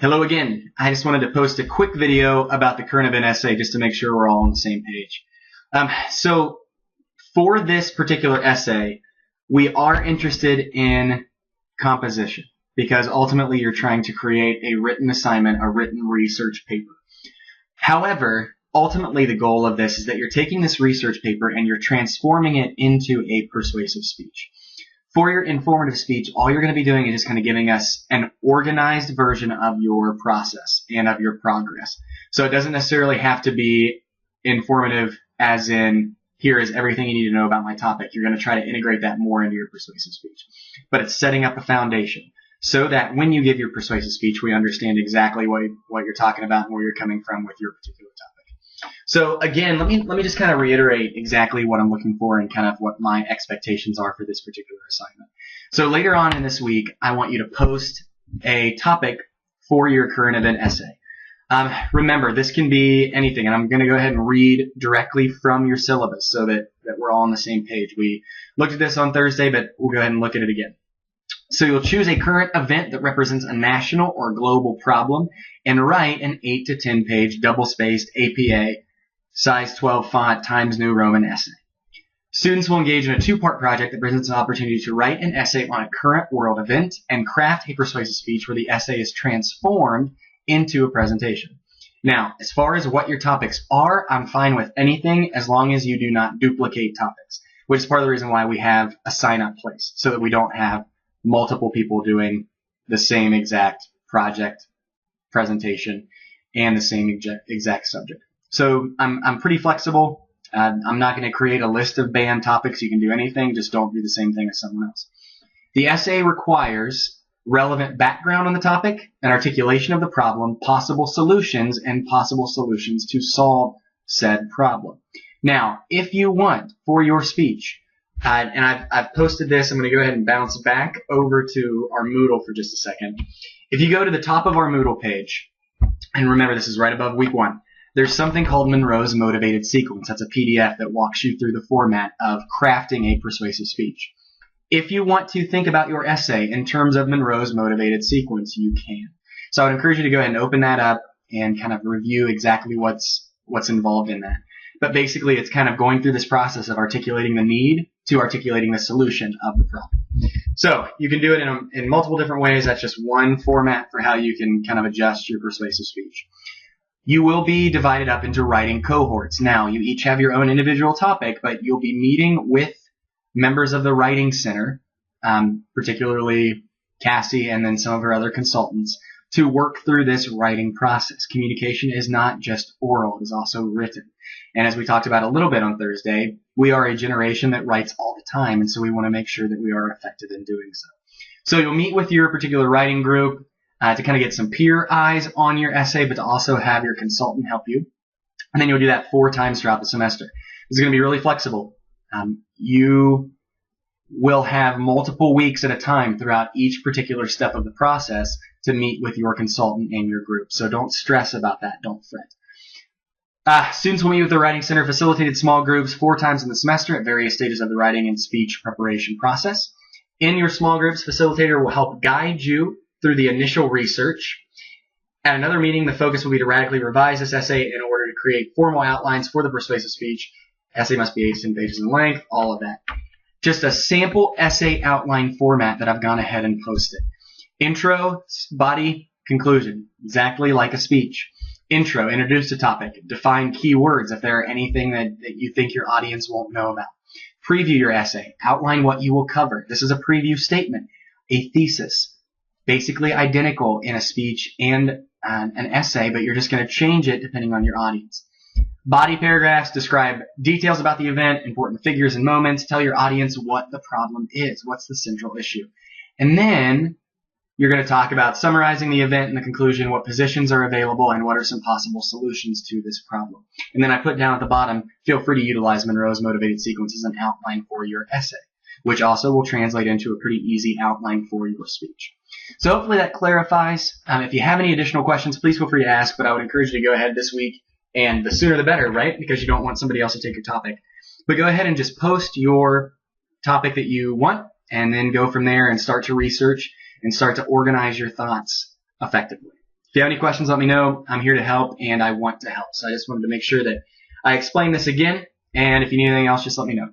Hello again. I just wanted to post a quick video about the current event essay just to make sure we're all on the same page. So for this particular essay, we are interested in composition because ultimately you're trying to create a written assignment, a written research paper. However, ultimately the goal of this is that you're taking this research paper and you're transforming it into a persuasive speech. For your informative speech, all you're going to be doing is just kind of giving us an organized version of your process and of your progress. So it doesn't necessarily have to be informative as in, here is everything you need to know about my topic. You're going to try to integrate that more into your persuasive speech. But it's setting up a foundation so that when you give your persuasive speech, we understand exactly what you're talking about and where you're coming from with your particular topic. So again, let me just kind of reiterate exactly what I'm looking for and kind of what my expectations are for this particular assignment. So later on in this week, I want you to post a topic for your current event essay. Remember, this can be anything, and I'm going to go ahead and read directly from your syllabus so that we're all on the same page. We looked at this on Thursday, but we'll go ahead and look at it again. So you'll choose a current event that represents a national or global problem and write an 8 to 10 page double-spaced APA size 12 font Times New Roman essay. Students will engage in a two-part project that presents an opportunity to write an essay on a current world event and craft a persuasive speech where the essay is transformed into a presentation. Now, as far as what your topics are, I'm fine with anything as long as you do not duplicate topics, which is part of the reason why we have a sign-up place, so that we don't have multiple people doing the same exact project presentation and the same exact subject. So I'm pretty flexible. I'm not going to create a list of banned topics. You can do anything, just don't do the same thing as someone else. The essay requires relevant background on the topic, an articulation of the problem, possible solutions, and possible solutions to solve said problem. Now, if you want for your speech, and I've posted this, I'm going to go ahead and bounce back over to our Moodle for just a second. If you go to the top of our Moodle page, and remember this is right above week 1, there's something called Monroe's Motivated Sequence. That's a PDF that walks you through the format of crafting a persuasive speech. If you want to think about your essay in terms of Monroe's Motivated Sequence, you can. So I would encourage you to go ahead and open that up and kind of review exactly what's involved in that. But basically, it's kind of going through this process of articulating the need to articulating the solution of the problem. So you can do it in multiple different ways. That's just one format for how you can kind of adjust your persuasive speech. You will be divided up into writing cohorts. Now, you each have your own individual topic, but you'll be meeting with members of the Writing Center, particularly Cassie and then some of her other consultants, to work through this writing process. Communication is not just oral, it is also written. And as we talked about a little bit on Thursday, we are a generation that writes all the time, and so we want to make sure that we are effective in doing so. So you'll meet with your particular writing group to kind of get some peer eyes on your essay, but to also have your consultant help you. And then you'll do that 4 times throughout the semester. It's going to be really flexible. You will have multiple weeks at a time throughout each particular step of the process to meet with your consultant and your group. So don't stress about that. Don't fret. Students will meet with the Writing Center facilitated small groups 4 times in the semester at various stages of the writing and speech preparation process. In your small groups, facilitator will help guide you through the initial research. At another meeting, the focus will be to radically revise this essay in order to create formal outlines for the persuasive speech. Essay must be 8 to 10 pages in length, all of that. Just a sample essay outline format that I've gone ahead and posted. Intro, body, conclusion, exactly like a speech. Intro, introduce the topic, define key words if there are anything that you think your audience won't know about. Preview your essay, outline what you will cover. This is a preview statement, a thesis, basically identical in a speech and an essay, but you're just going to change it depending on your audience. Body paragraphs describe details about the event, important figures and moments, tell your audience what the problem is, what's the central issue. And then you're going to talk about summarizing the event in the conclusion, what positions are available, and what are some possible solutions to this problem. And then I put down at the bottom, feel free to utilize Monroe's Motivated Sequence as an outline for your essay, which also will translate into a pretty easy outline for your speech. So hopefully that clarifies. If you have any additional questions, please feel free to ask, but I would encourage you to go ahead this week, and the sooner the better, right? Because you don't want somebody else to take your topic. But go ahead and just post your topic that you want, and then go from there and start to research and start to organize your thoughts effectively. If you have any questions, let me know. I'm here to help, and I want to help. So I just wanted to make sure that I explained this again. And if you need anything else, just let me know.